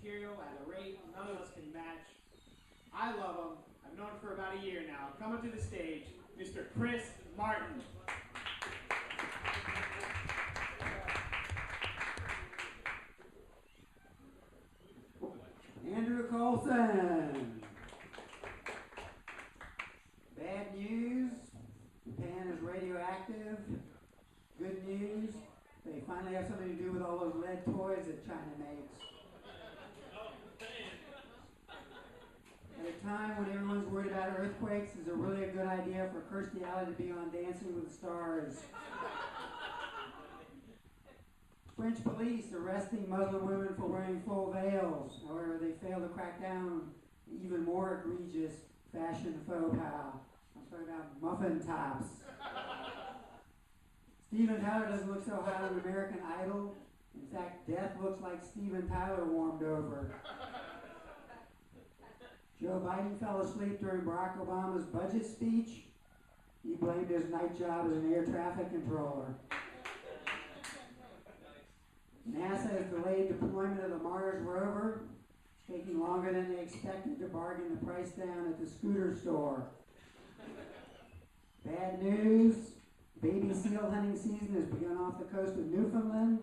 material at a rate none of us can match. I love him. I've known him for about a year now. Coming to the stage, Mr. Chris Martin. Andrew Coalson. Bad news, Japan is radioactive. Good news, they finally have something to do with all those lead toys that China makes. At a time when everyone's worried about earthquakes, is it really a good idea for Kirstie Alley to be on Dancing with the Stars? French police arresting Muslim women for wearing full veils. However, they failed to crack down on even more egregious fashion faux pas. I'm talking about muffin tops. Steven Tyler doesn't look so hot on American Idol. In fact, death looks like Steven Tyler warmed over. Joe Biden fell asleep during Barack Obama's budget speech. He blamed his night job as an air traffic controller. NASA has delayed deployment of the Mars rover. It's taking longer than they expected to bargain the price down at the scooter store. Bad news, baby seal hunting season has begun off the coast of Newfoundland.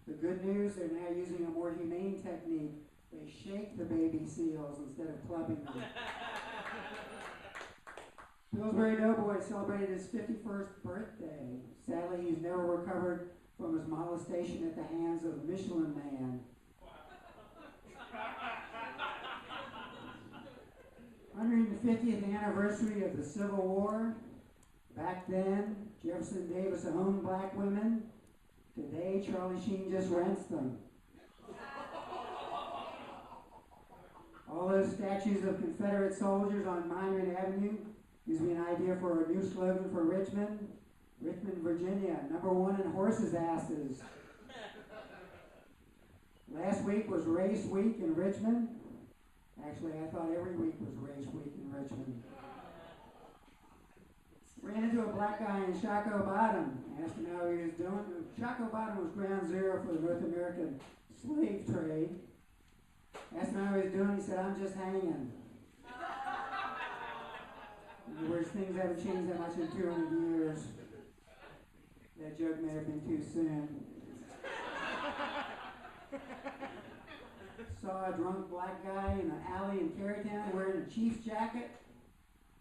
The good news, they're now using a more humane technique. They shake the baby seals instead of clubbing them. Pillsbury Doughboy celebrated his 51st birthday. Sadly, he's never recovered from his molestation at the hands of the Michelin Man. 150th anniversary of the Civil War. Back then, Jefferson Davis owned black women. Today, Charlie Sheen just rents them. All those statues of Confederate soldiers on Monument Avenue gives me an idea for a new slogan for Richmond. Richmond, Virginia, #1 in horses' asses. Last week was race week in Richmond. Actually, I thought every week was race week in Richmond. Ran into a black guy in Shockoe Bottom. Asked him how he was doing. Shockoe Bottom was ground zero for the North American slave trade. Asked him how he was doing. He said, "I'm just hanging." In other words, things haven't changed that much in 200 years. That joke may have been too soon. Saw a drunk black guy in an alley in Carytown wearing a Chiefs jacket.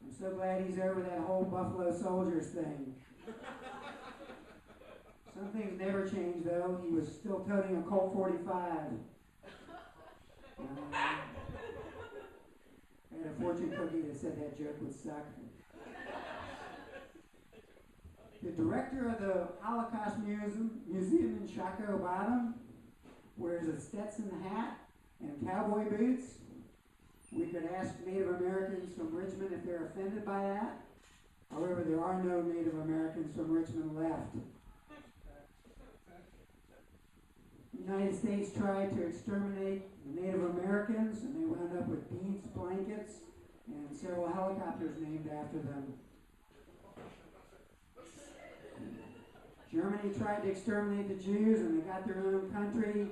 I'm so glad he's over that whole Buffalo Soldiers thing. Some things never change, though. He was still toting a Colt 45. I had a fortune cookie that said that joke would suck. The director of the Holocaust Museum in Shockoe Bottom wears a Stetson hat and cowboy boots. We could ask Native Americans from Richmond if they're offended by that. However, there are no Native Americans from Richmond left. The United States tried to exterminate the Native Americans, and they wound up with beads, blankets, and several helicopters named after them. Germany tried to exterminate the Jews, and they got their own country,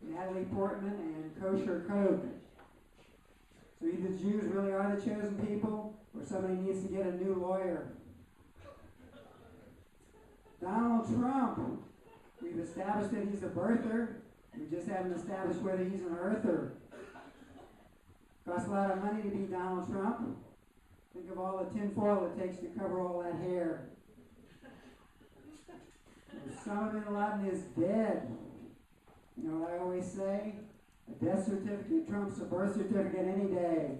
Natalie Portman and kosher Coke. So either the Jews really are the chosen people, or somebody needs to get a new lawyer. Donald Trump. We've established that he's a birther. We just haven't established whether he's an earther. Costs a lot of money to be Donald Trump. Think of all the tinfoil it takes to cover all that hair. Osama bin Laden is dead. You know what I always say? A death certificate trumps a birth certificate any day.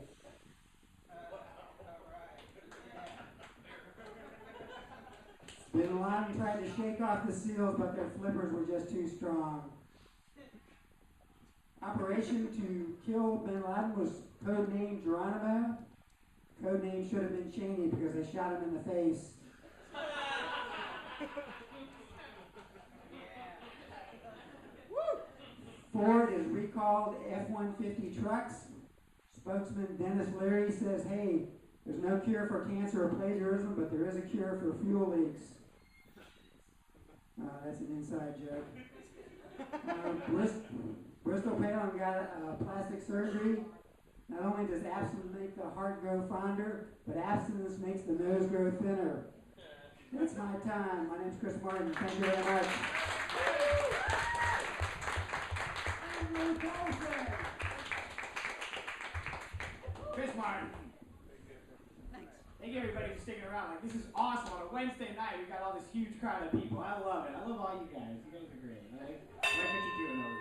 Bin Laden tried to shake off the seals, but their flippers were just too strong. Operation to kill Bin Laden was codenamed Geronimo. Codename should have been Cheney because they shot him in the face. Ford has recalled F-150 trucks. Spokesman Dennis Leary says, hey, there's no cure for cancer or plagiarism, but there is a cure for fuel leaks. That's an inside joke. Bristol Palin got plastic surgery. Not only does abstinence make the heart grow fonder, but abstinence makes the nose grow thinner. That's my time. My name's Chris Martin. Thank you very much. Chris Martin. Thanks. Thank you everybody for sticking around. Like, this is awesome. On a Wednesday night, we've got all this huge crowd of people. I love it. I love all you guys. You guys are great. I like what you're doing over